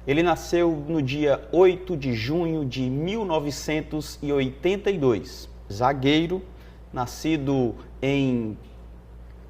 Ele nasceu no dia 8 de junho de 1982. Zagueiro, nascido em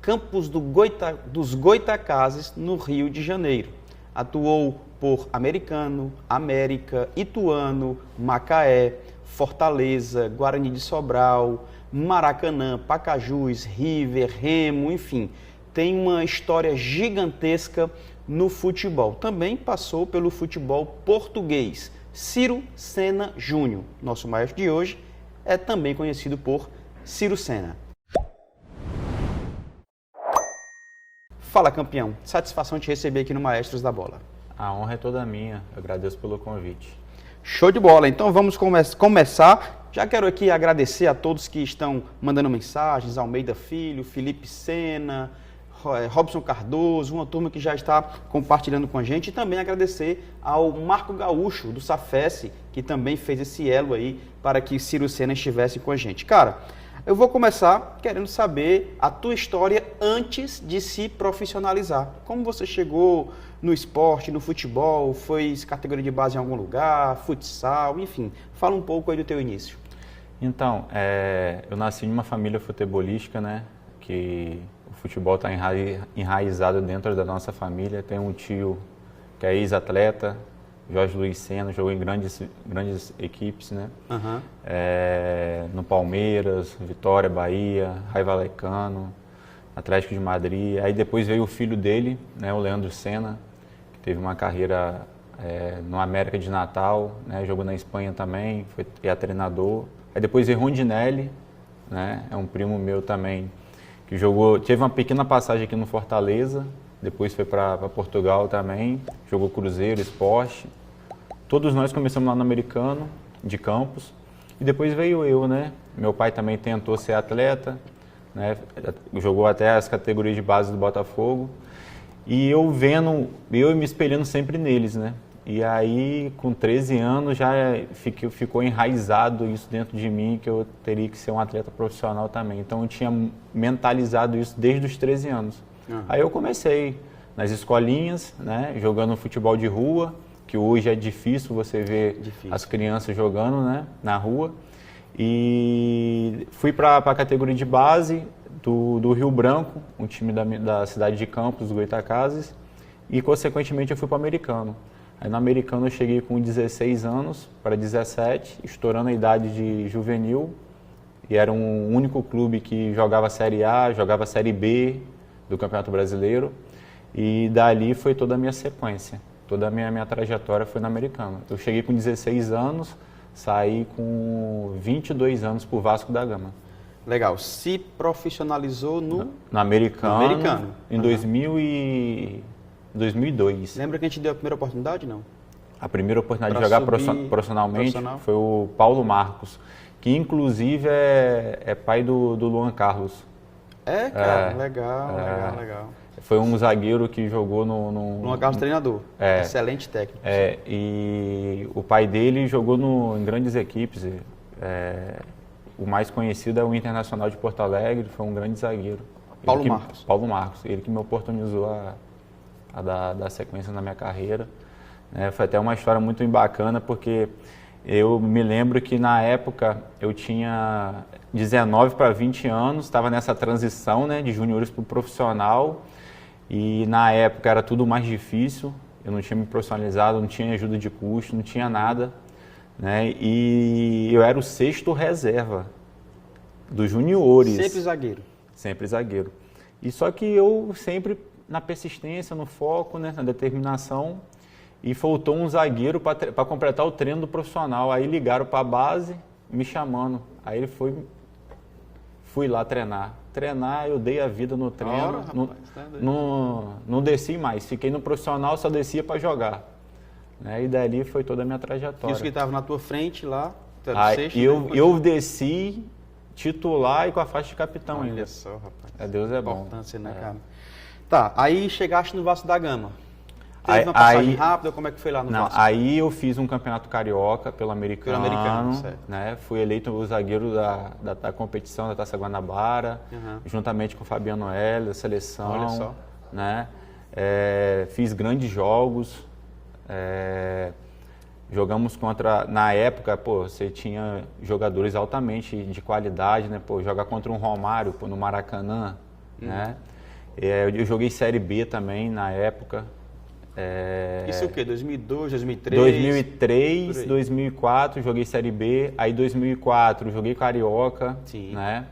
Campos dos Goytacazes, no Rio de Janeiro. Atuou por Americano, América, Ituano, Macaé, Fortaleza, Guarani de Sobral, Maracanã, Pacajus, River, Remo, enfim. Tem uma história gigantesca no futebol. Também passou pelo futebol português. Ciro Sena Júnior, nosso maestro de hoje, é também conhecido por Ciro Sena. Fala, campeão. Satisfação te receber aqui no Maestros da Bola. A honra é toda minha. Eu agradeço pelo convite. Show de bola. Então vamos começar. Já quero aqui agradecer a todos que estão mandando mensagens, Almeida Filho, Felipe Sena, Robson Cardoso, uma turma que já está compartilhando com a gente, e também agradecer ao Marco Gaúcho, do Safes, que também fez esse elo aí para que Ciro Sena estivesse com a gente. Cara, eu vou começar querendo saber a tua história antes de se profissionalizar. Como você chegou no esporte, no futebol, foi categoria de base em algum lugar, futsal, enfim. Fala um pouco aí do teu início. Então, eu nasci em uma família futebolística, né? Que o futebol está enraizado dentro da nossa família. Tem um tio que é ex-atleta, Jorge Luiz Sena, jogou em grandes equipes, né? Uhum. No Palmeiras, Vitória, Bahia, Raio Vallecano, Atlético de Madrid. Aí depois veio o filho dele, né, o Leandro Sena, que teve uma carreira no América de Natal, né, jogou na Espanha também, foi treinador. Aí depois veio Rondinelli, né, é um primo meu também, que teve uma pequena passagem aqui no Fortaleza, depois foi para Portugal também, jogou Cruzeiro, Sport. Todos nós começamos lá no Americano, de Campos, e depois veio eu, né? Meu pai também tentou ser atleta, né? Jogou até as categorias de base do Botafogo, e eu me espelhando sempre neles, né? E aí, com 13 anos, já ficou enraizado isso dentro de mim, que eu teria que ser um atleta profissional também. Então, eu tinha mentalizado isso desde os 13 anos. Uhum. Aí eu comecei nas escolinhas, né, jogando futebol de rua, que hoje é difícil você ver as crianças jogando, né, na rua. E fui para a categoria de base do Rio Branco, um time da cidade de Campos, dos Goytacazes, e consequentemente eu fui para o Americano. Aí no Americano eu cheguei com 16 anos para 17, estourando a idade de juvenil, e era um único clube que jogava Série A, jogava Série B do Campeonato Brasileiro, e dali foi toda a minha sequência, toda a minha trajetória foi no Americano. Eu cheguei com 16 anos, saí com 22 anos para o Vasco da Gama. Legal. Se profissionalizou no Americano. Em 2002. Lembra que a gente deu a primeira oportunidade, não? A primeira oportunidade de jogar profissionalmente foi o Paulo Marcos, que inclusive é pai do Luan Carlos. Cara, legal. Foi um zagueiro que jogou Luan Carlos treinador, excelente técnico. E o pai dele jogou em grandes equipes. O mais conhecido é o Internacional de Porto Alegre, foi um grande zagueiro. Paulo Marcos, ele que me oportunizou a dar sequência na minha carreira. Foi até uma história muito bacana, porque eu me lembro que na época eu tinha 19 para 20 anos, estava nessa transição, né, de juniores para o profissional, e na época era tudo mais difícil, eu não tinha me profissionalizado, não tinha ajuda de custo, não tinha nada, né, e eu era o 6º reserva dos juniores. Sempre zagueiro. E só que eu sempre na persistência, no foco, né, na determinação, e faltou um zagueiro para completar o treino do profissional. Aí ligaram para a base, me chamando. Aí fui lá treinar. Eu dei a vida no treino, não desci mais. Fiquei no profissional, só descia para jogar. Né? E dali foi toda a minha trajetória. Isso que estava na tua frente lá, eu desci titular e com a faixa de capitão ainda. Olha só, rapaz. Deus é bom. Importância, né, cara? Tá, aí chegaste no Vasco da Gama. Teve uma passagem rápida, como é que foi lá no Vasco? Aí eu fiz um campeonato carioca pelo Americano, certo. Né? Fui eleito o zagueiro da competição da Taça Guanabara, juntamente com o Fabiano Heller, da seleção. Olha só. Né? Fiz grandes jogos, Jogamos contra, na época, pô, você tinha jogadores altamente de qualidade, né? Pô, jogar contra um Romário, pô, no Maracanã, né? Eu joguei Série B também na época. Isso o quê? 2002, 2003? 2003, 2004 joguei Série B, aí 2004 joguei Carioca, Sim. né?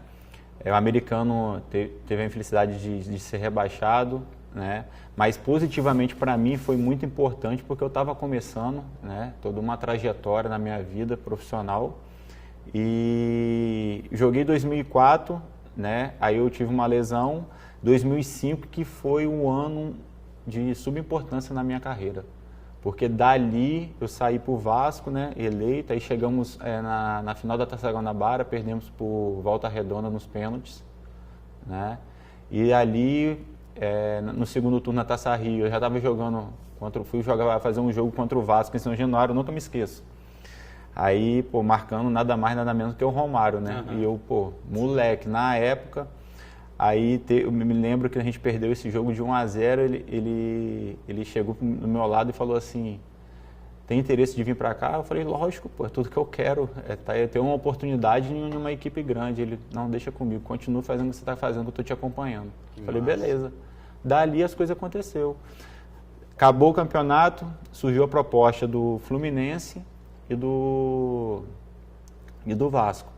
O americano teve a infelicidade de ser rebaixado, né? Mas positivamente para mim foi muito importante porque eu estava começando, né? Toda uma trajetória na minha vida profissional e joguei 2004, né? Aí eu tive uma lesão, 2005 que foi um ano de subimportância na minha carreira, porque dali eu saí para o Vasco, né? Eleito, aí chegamos na final da Taça Guanabara, perdemos por Volta Redonda nos pênaltis, né? E ali no segundo turno na Taça Rio, eu já estava jogando fazer um jogo contra o Vasco em São Januário, eu nunca me esqueço. Aí, pô, marcando nada mais, nada menos que o Romário, né? E eu, pô, moleque, na época, aí eu me lembro que a gente perdeu esse jogo de 1-0, ele chegou do meu lado e falou assim, tem interesse de vir para cá? Eu falei, lógico, pô, é tudo que eu quero, é ter uma oportunidade em uma equipe grande. Ele, não, deixa comigo, continua fazendo o que você está fazendo, que eu estou te acompanhando. Eu falei, beleza. Dali as coisas aconteceu. Acabou o campeonato, surgiu a proposta do Fluminense e do Vasco.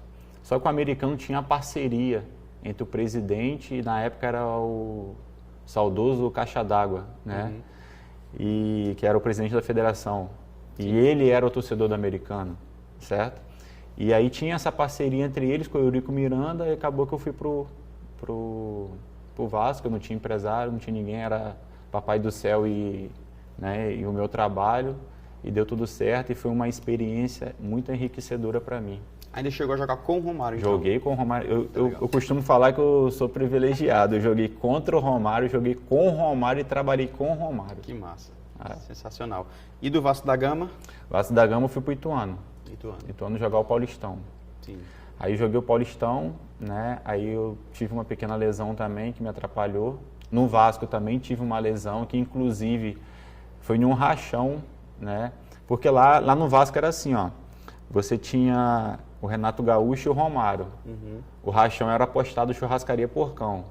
Só que o americano tinha a parceria entre o presidente e na época era o saudoso Caixa d'Água, né? E que era o presidente da federação. E ele era o torcedor do americano, certo? E aí tinha essa parceria entre eles com o Eurico Miranda e acabou que eu fui pro Vasco, eu não tinha empresário, não tinha ninguém, era papai do céu e o meu trabalho, e deu tudo certo e foi uma experiência muito enriquecedora para mim. Ainda chegou a jogar com o Romário, então? Joguei com o Romário, eu costumo falar que eu sou privilegiado, eu joguei contra o Romário, joguei com o Romário e trabalhei com o Romário. Que massa, sensacional. E do Vasco da Gama? Vasco da Gama eu fui pro Ituano. Ituano jogar o Paulistão. Sim. Aí eu joguei o Paulistão, né? Aí eu tive uma pequena lesão também que me atrapalhou. No Vasco também tive uma lesão que inclusive foi em um rachão, né? Porque lá no Vasco era assim, ó. Você tinha o Renato Gaúcho e o Romário. O rachão era apostado Churrascaria Porcão.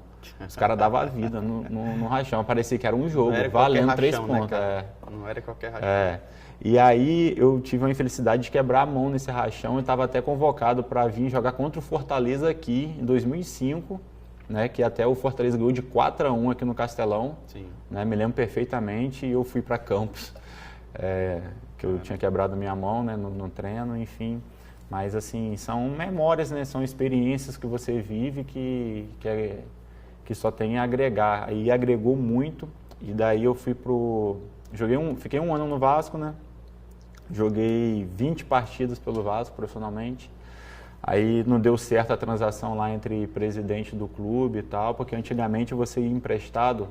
Os caras davam a vida no rachão. Parecia que era um jogo, valendo 3 pontos. Né, não era qualquer rachão. E aí eu tive a infelicidade de quebrar a mão nesse rachão e estava até convocado para vir jogar contra o Fortaleza aqui em 2005, né, que até o Fortaleza ganhou de 4-1 aqui no Castelão. Sim. Né, me lembro perfeitamente e eu fui para Campos, que eu tinha quebrado minha mão, né, no treino, enfim. Mas assim, são memórias, né, são experiências que você vive que só tem a agregar. Aí agregou muito e daí eu fui fiquei um ano no Vasco, né? Joguei 20 partidas pelo Vasco profissionalmente. Aí não deu certo a transação lá entre presidente do clube e tal, porque antigamente você ia emprestado,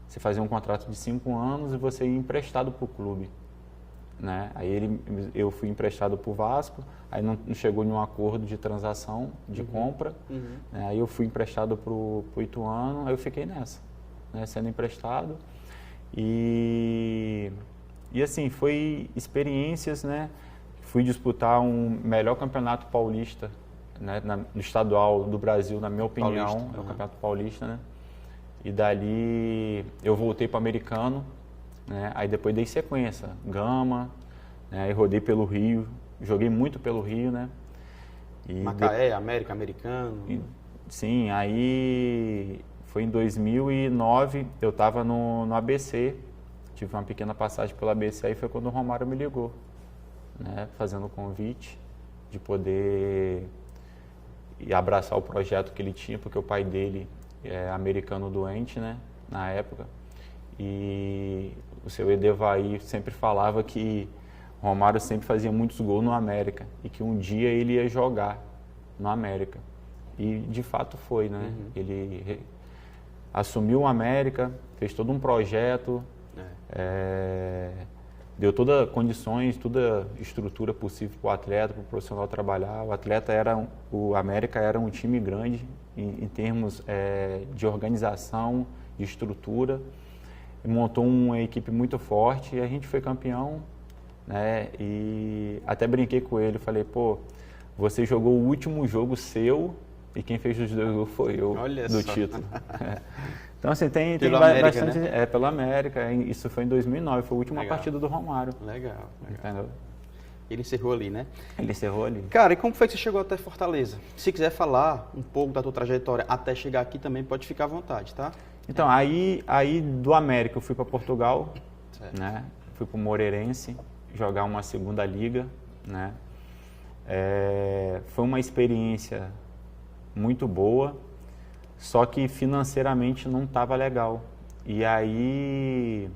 você fazia um contrato de 5 anos e você ia emprestado para o clube. Né? Aí eu fui emprestado para o Vasco, aí não chegou nenhum acordo de transação, de compra. Né? Aí eu fui emprestado para o Ituano, aí eu fiquei nessa, né? Sendo emprestado. E assim, foi experiências, né? Fui disputar um melhor campeonato paulista, né? No estadual do Brasil, na minha opinião, é o campeonato paulista, né? E dali eu voltei para o americano, né? Aí depois dei sequência, Gama, né? Aí rodei pelo Rio, joguei muito pelo Rio, né? Macaé, América, Americano. Sim, aí foi em 2009, eu estava no ABC, tive uma pequena passagem pelo ABC, aí foi quando o Romário me ligou, né, fazendo o convite de poder abraçar o projeto que ele tinha, porque o pai dele é americano doente, né, na época, e o seu Edevair sempre falava que o Romário sempre fazia muitos gols no América e que um dia ele ia jogar no América. E de fato foi, né? Ele assumiu o América, fez todo um projeto, deu todas as condições, toda a estrutura possível para o atleta, para o profissional trabalhar. O América era um time grande em termos de organização, de estrutura. Montou uma equipe muito forte e a gente foi campeão. né? E até brinquei com ele, falei, pô, você jogou o último jogo seu e quem fez os 2 gols foi eu. Olha do só. título. Então, assim, tem Pelo América, bastante... né? pelo América. Isso foi em 2009, foi a última Legal. partida do Romário. Legal. Entendeu? Ele encerrou ali, né? Ele encerrou ali. Cara, e como foi que você chegou até Fortaleza? Se quiser falar um pouco da tua trajetória até chegar aqui também, pode ficar à vontade, tá? Então, aí do América eu fui para Portugal, Certo. né? Fui para o Moreirense jogar uma segunda liga, né? Foi uma experiência muito boa, só que financeiramente não estava legal. E aí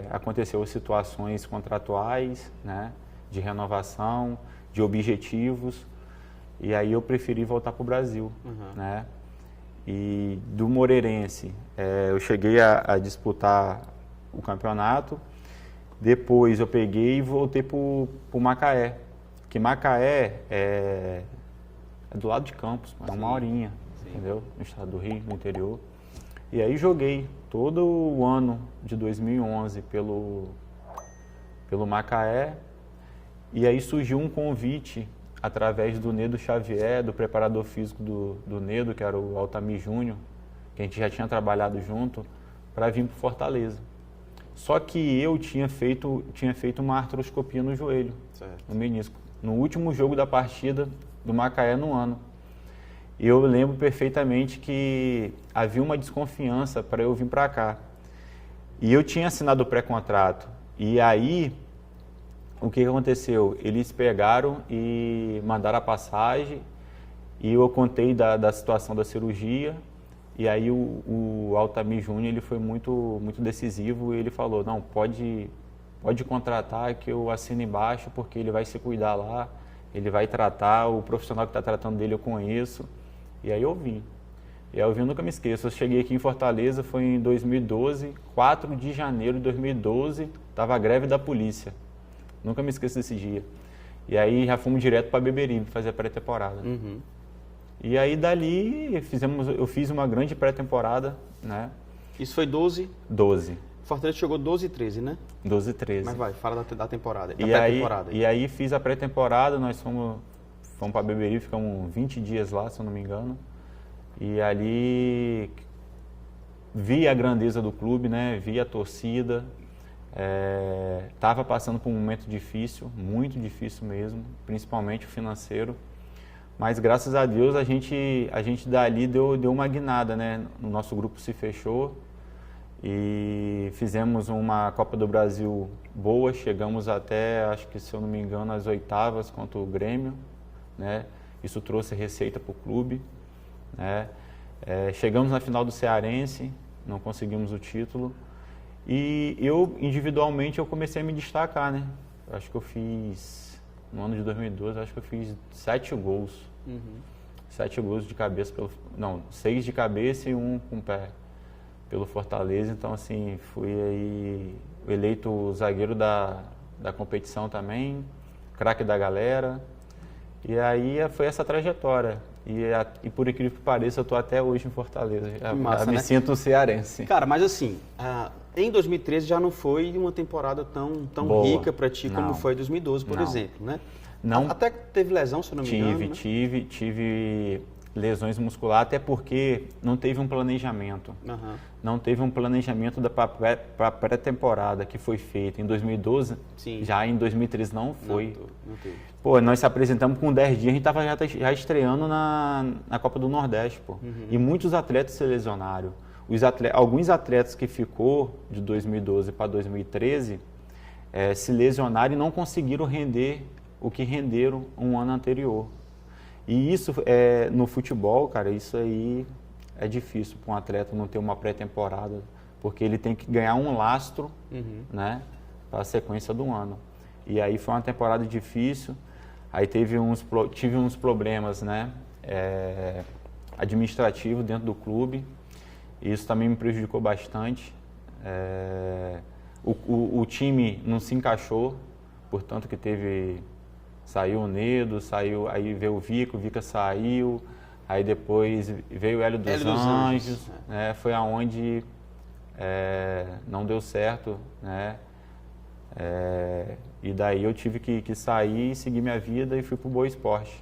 aconteceu situações contratuais, né? De renovação, de objetivos, e aí eu preferi voltar para o Brasil, né? E do Moreirense, eu cheguei a disputar o campeonato, depois eu peguei e voltei para o Macaé, que Macaé é do lado de Campos, é uma horinha, entendeu? No estado do Rio, no interior. E aí joguei todo o ano de 2011 pelo Macaé, e aí surgiu um convite através do Nedo Xavier, do preparador físico do Nedo, que era o Altamir Júnior, que a gente já tinha trabalhado junto, para vir para Fortaleza. Só que eu tinha feito uma artroscopia no joelho, no menisco, no último jogo da partida do Macaé no ano. E eu lembro perfeitamente que havia uma desconfiança para eu vir para cá. E eu tinha assinado o pré-contrato. E aí, o que aconteceu? Eles pegaram e mandaram a passagem, e eu contei da situação da cirurgia, e aí o Altamir Júnior ele foi muito decisivo, e ele falou, não, pode contratar que eu assino embaixo, porque ele vai se cuidar lá, ele vai tratar, o profissional que está tratando dele eu conheço. E aí eu vim. E aí eu nunca me esqueço, eu cheguei aqui em Fortaleza, foi em 2012, 4 de janeiro de 2012, estava a greve da polícia. Nunca me esqueço desse dia. E aí já fomos direto para Beberibe fazer a pré-temporada. E aí dali eu fiz uma grande pré-temporada, né? Isso foi 12? 12. Fortaleza chegou 12 e 13, né? 12 e 13. Mas vai, fala da temporada, da E pré-temporada. E aí fiz a pré-temporada, nós fomos para Beberibe, ficamos 20 dias lá, se eu não me engano. E ali vi a grandeza do clube, né? Vi a torcida. Estava passando por um momento difícil, muito difícil mesmo, principalmente o financeiro. Mas graças a Deus a gente dali deu uma guinada, né? O nosso grupo se fechou e fizemos uma Copa do Brasil boa, chegamos até, acho que se eu não me engano, às 8ª contra o Grêmio, né? Isso trouxe receita para o clube, né? Chegamos na final do Cearense, não conseguimos o título. E eu, individualmente, eu comecei a me destacar, né? Acho que eu fiz, no ano de 2012, acho que eu fiz 7 gols. 7 gols de cabeça, 6 de cabeça e 1 com o pé pelo Fortaleza. Então, assim, fui aí eleito zagueiro da competição também, craque da galera. E aí foi essa trajetória. E por incrível que pareça, eu estou até hoje em Fortaleza. Massa, me né? sinto um cearense. Cara, mas assim, em 2013 já não foi uma temporada tão Boa. rica para ti como Não. foi em 2012, por Não. exemplo, né? Não. Até teve lesão, se eu não me engano, né? Tive lesões musculares, até porque não teve um planejamento. Não teve um planejamento para a pré-temporada que foi feita em 2012. Sim. Já em 2013 não foi. Não teve. Pô, nós se apresentamos com 10 dias, a gente estava já estreando na Copa do Nordeste, pô. E muitos atletas se lesionaram. Alguns atletas que ficou de 2012 para 2013 se lesionaram e não conseguiram render o que renderam um ano anterior. E isso, no futebol, cara, isso aí é difícil para um atleta não ter uma pré-temporada, porque ele tem que ganhar um lastro, né, para a sequência do ano. E aí foi uma temporada difícil, aí tive uns problemas, né, administrativos dentro do clube, e isso também me prejudicou bastante. O time não se encaixou, portanto que saiu o Nedo, aí veio o Vica saiu, aí depois veio o Hélio dos Anjos, né? Foi aonde não deu certo, né? E daí eu tive que sair, seguir minha vida e fui pro Boa Esporte,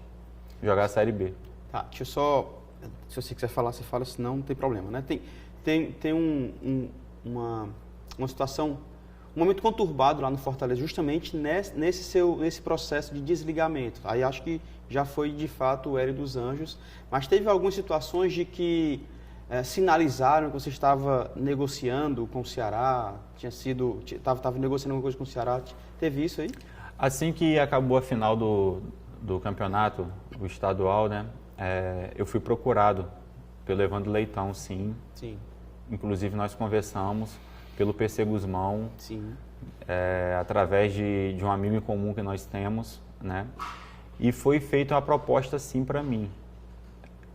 jogar a Série B. Tá, deixa eu só... Se você quiser falar, você fala, senão não tem problema, né? Tem uma situação, um momento conturbado lá no Fortaleza, justamente nesse processo de desligamento. Aí acho que já foi, de fato, o Hélio dos Anjos, mas teve algumas situações de que sinalizaram que você estava negociando com o Ceará, estava negociando alguma coisa com o Ceará, teve isso aí? Assim que acabou a final do campeonato, o estadual, né, eu fui procurado pelo Evandro Leitão, sim. Sim. Inclusive nós conversamos pelo PC Guzmão, sim. Através de um amigo em comum que nós temos, né, e foi feita uma proposta sim para mim.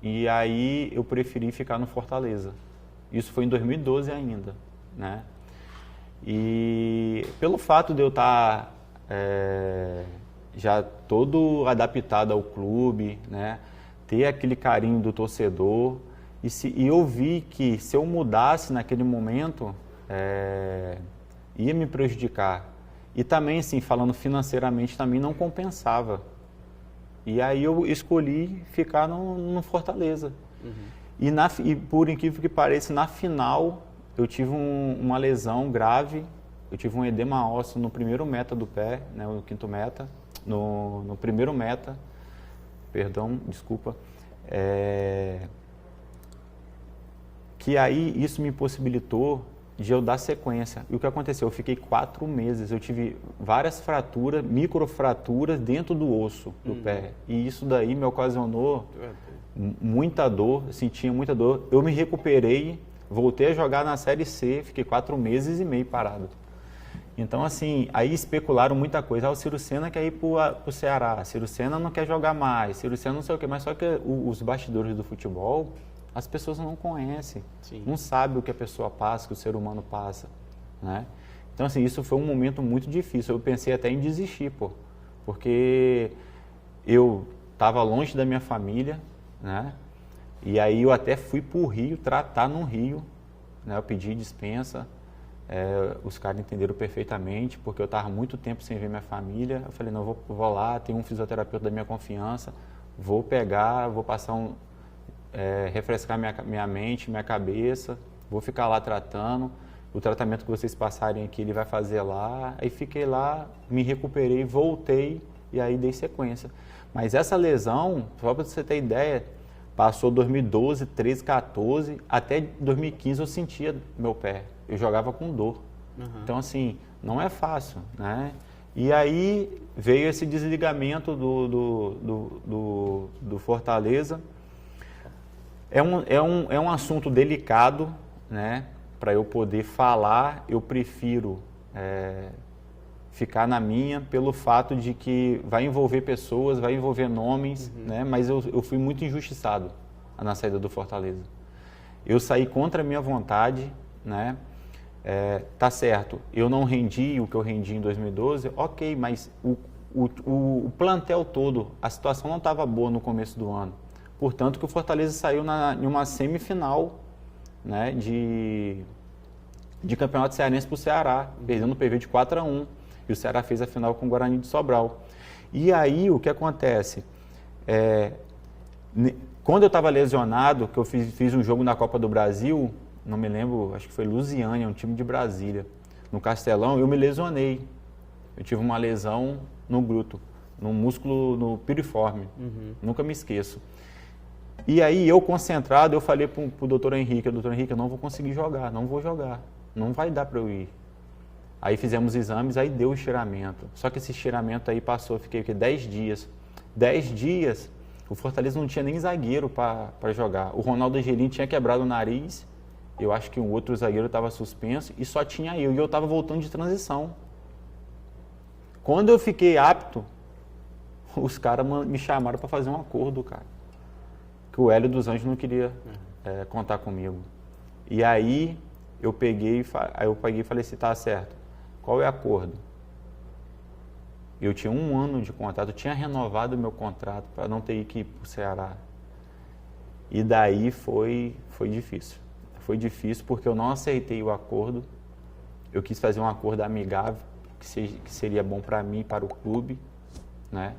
E aí eu preferi ficar no Fortaleza. Isso foi em 2012 ainda, né? E pelo fato de eu estar já todo adaptado ao clube, né? Ter aquele carinho do torcedor, e eu vi que se eu mudasse naquele momento, ia me prejudicar. E também, assim, falando financeiramente, também não compensava. E aí eu escolhi ficar no Fortaleza. Uhum. E por incrível que pareça, na final eu tive uma lesão grave, eu tive um edema ósseo no primeiro meta do pé, né, no quinto meta, no primeiro meta, perdão, desculpa, que aí isso me possibilitou de eu dar sequência. E o que aconteceu? Eu fiquei 4 meses, eu tive várias fraturas, microfraturas dentro do osso do pé. E isso daí me ocasionou muita dor, eu sentia muita dor. Eu me recuperei, voltei a jogar na Série C, fiquei 4 meses e meio parado. Então, assim, aí especularam muita coisa. O Ciro Sena quer ir pro Ceará, Ciro Sena não quer jogar mais, Ciro Sena não sei o quê. Mas só que os bastidores do futebol, as pessoas não conhecem, sim, não sabem o que a pessoa passa, o que o ser humano passa, né? Então, assim, isso foi um momento muito difícil. Eu pensei até em desistir, porque eu estava longe da minha família, né? E aí eu até fui para o Rio, tratar no Rio, né? Eu pedi dispensa, os caras entenderam perfeitamente, porque eu estava muito tempo sem ver minha família. Eu falei, não, vou lá, tem um fisioterapeuta da minha confiança, vou passar refrescar minha mente, minha cabeça, vou ficar lá tratando, o tratamento que vocês passarem aqui ele vai fazer lá. Aí fiquei lá, me recuperei, voltei e aí dei sequência. Mas essa lesão, só para você ter ideia, passou 2012, 13, 14, até 2015 eu sentia meu pé, eu jogava com dor. Uhum. Então, assim, não é fácil, né? E aí veio esse desligamento do Fortaleza. É um assunto delicado, né? Para eu poder falar, eu prefiro ficar na minha, pelo fato de que vai envolver pessoas, vai envolver nomes, né? Mas eu fui muito injustiçado na saída do Fortaleza. Eu saí contra a minha vontade, né? Tá certo, eu não rendi o que eu rendi em 2012, ok, mas o plantel todo, a situação não estava boa no começo do ano. Portanto, que o Fortaleza saiu em uma semifinal, né, de campeonato cearense para o Ceará, perdendo o PV de 4-1. E o Ceará fez a final com o Guarani de Sobral. E aí, o que acontece? Quando eu estava lesionado, que eu fiz um jogo na Copa do Brasil, não me lembro, acho que foi Lusiânia, um time de Brasília, no Castelão, eu me lesionei. Eu tive uma lesão no glúteo, no músculo, no piriforme. Nunca me esqueço. E aí, eu concentrado, eu falei para o doutor Henrique, eu não vou conseguir jogar, não vou jogar, não vai dar para eu ir. Aí fizemos exames, aí deu o estiramento. Só que esse estiramento aí passou, eu fiquei 10 dias. 10 dias, o Fortaleza não tinha nem zagueiro para jogar. O Ronaldo Angelini tinha quebrado o nariz, eu acho que um outro zagueiro estava suspenso, e só tinha eu, e eu estava voltando de transição. Quando eu fiquei apto, os caras me chamaram para fazer um acordo, cara. Que o Hélio dos Anjos não queria contar comigo. E aí eu peguei e falei assim, tá certo, qual é o acordo? Eu tinha 1 ano de contrato, eu tinha renovado o meu contrato para não ter que ir para o Ceará. E daí foi difícil. Foi difícil porque eu não aceitei o acordo, eu quis fazer um acordo amigável, que seria bom para mim, para o clube, né?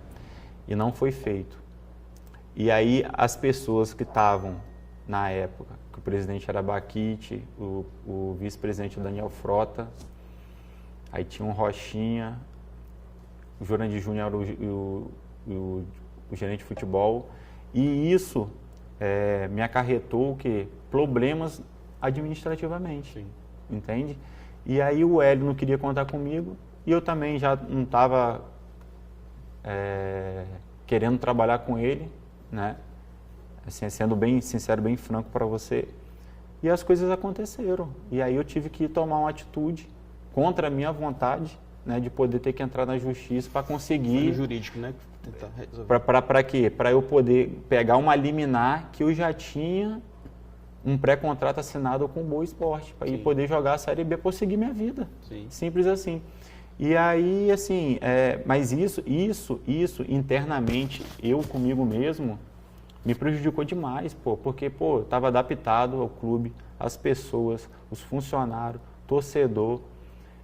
E não foi feito. E aí as pessoas que estavam na época, que o presidente era Baquite, o vice-presidente Daniel Frota, aí tinha um Rochinha, o Jurandir Júnior era o gerente de futebol, e isso me acarretou o quê? Problemas administrativamente, sim. Entende? E aí o Hélio não queria contar comigo, e eu também já não estava querendo trabalhar com ele, né? Assim, sendo bem sincero, bem franco para você. E as coisas aconteceram. E aí eu tive que tomar uma atitude contra a minha vontade, né, de poder ter que entrar na justiça para conseguir... No jurídico, né? Para quê? Para eu poder pegar uma liminar que eu já tinha um pré-contrato assinado com o Boa Esporte, para ir poder jogar a Série B, para seguir minha vida. Sim. Simples assim. E aí, assim, mas isso internamente, eu comigo mesmo, me prejudicou demais, porque, eu estava adaptado ao clube, as pessoas, os funcionários, torcedor.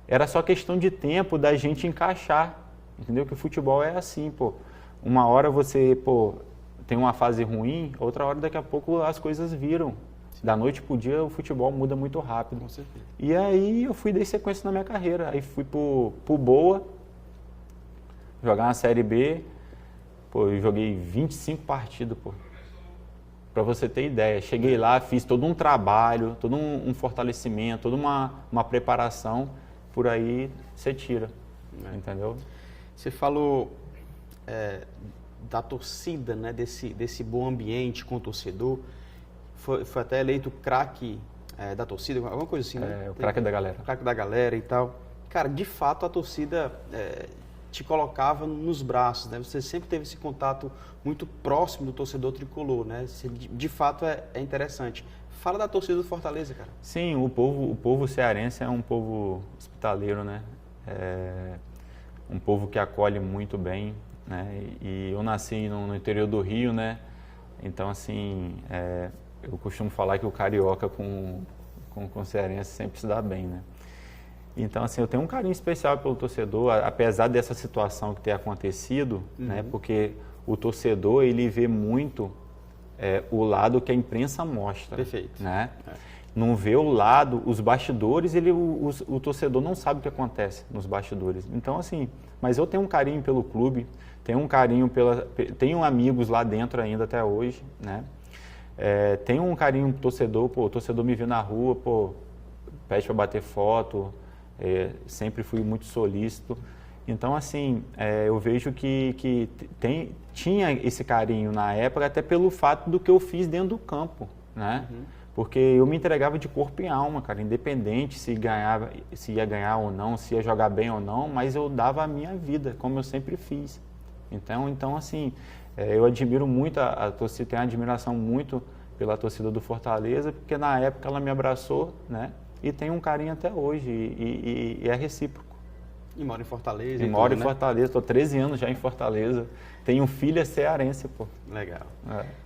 Era só questão de tempo da gente encaixar, entendeu? Que o futebol é assim, uma hora você, tem uma fase ruim, outra hora daqui a pouco as coisas viram. Da noite pro dia o futebol muda muito rápido. Com certeza. E aí eu dei sequência na minha carreira. Aí fui pro Boa, jogar na Série B. Eu joguei 25 partidas, Pra você ter ideia. Cheguei lá, fiz todo um trabalho, todo um fortalecimento, toda uma preparação. Por aí você tira, entendeu? Você falou da torcida, né? Desse bom ambiente com o torcedor. Foi até eleito craque da torcida, alguma coisa assim, né? O craque da galera. O craque da galera e tal. Cara, de fato a torcida te colocava nos braços, né? Você sempre teve esse contato muito próximo do torcedor tricolor, né? De fato é interessante. Fala da torcida do Fortaleza, cara. Sim, o povo cearense é um povo hospitaleiro, né? Um povo que acolhe muito bem, né? E eu nasci no interior do Rio, né? Então, assim, eu costumo falar que o carioca com o cearense sempre se dá bem, né? Então, assim, eu tenho um carinho especial pelo torcedor, apesar dessa situação que tem acontecido, né? Porque o torcedor, ele vê muito o lado que a imprensa mostra. Perfeito. Né? Não vê o lado, os bastidores, o torcedor não sabe o que acontece nos bastidores. Então, assim, mas eu tenho um carinho pelo clube, tenho um carinho tenho amigos lá dentro ainda até hoje, né? Tenho um carinho pro torcedor, o torcedor me vê na rua, pede para bater foto, sempre fui muito solícito. Então, assim, eu vejo que tinha esse carinho na época, até pelo fato do que eu fiz dentro do campo, né? Porque eu me entregava de corpo e alma, cara, independente se ia ganhar ou não, se ia jogar bem ou não, mas eu dava a minha vida, como eu sempre fiz. Então assim, eu admiro muito a torcida, tenho uma admiração muito pela torcida do Fortaleza, porque na época ela me abraçou, né? E tem um carinho até hoje, e é recíproco. E mora em Fortaleza. E moro em Fortaleza, estou 13 anos já em Fortaleza. Tenho um filho cearense, Legal.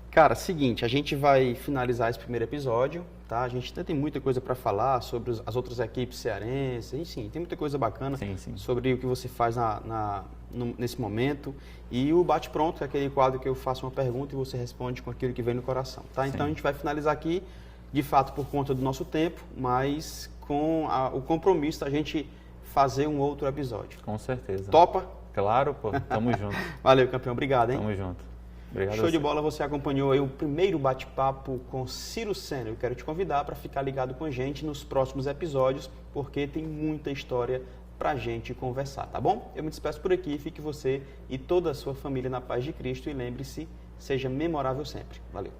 Cara, seguinte, a gente vai finalizar esse primeiro episódio, tá? A gente ainda tem muita coisa para falar sobre as outras equipes cearenses, enfim, tem muita coisa bacana sobre o que você faz nesse momento. E o Bate Pronto é aquele quadro que eu faço uma pergunta e você responde com aquilo que vem no coração, tá? Então a gente vai finalizar aqui, de fato, por conta do nosso tempo, mas com o compromisso da gente fazer um outro episódio. Com certeza. Topa? Claro, tamo junto. Valeu, campeão. Obrigado, hein? Tamo junto. Obrigado. Show de bola, você acompanhou aí o primeiro bate-papo com Ciro Sena. Eu quero te convidar para ficar ligado com a gente nos próximos episódios, porque tem muita história pra gente conversar, tá bom? Eu me despeço por aqui, fique você e toda a sua família na paz de Cristo e lembre-se, seja memorável sempre. Valeu.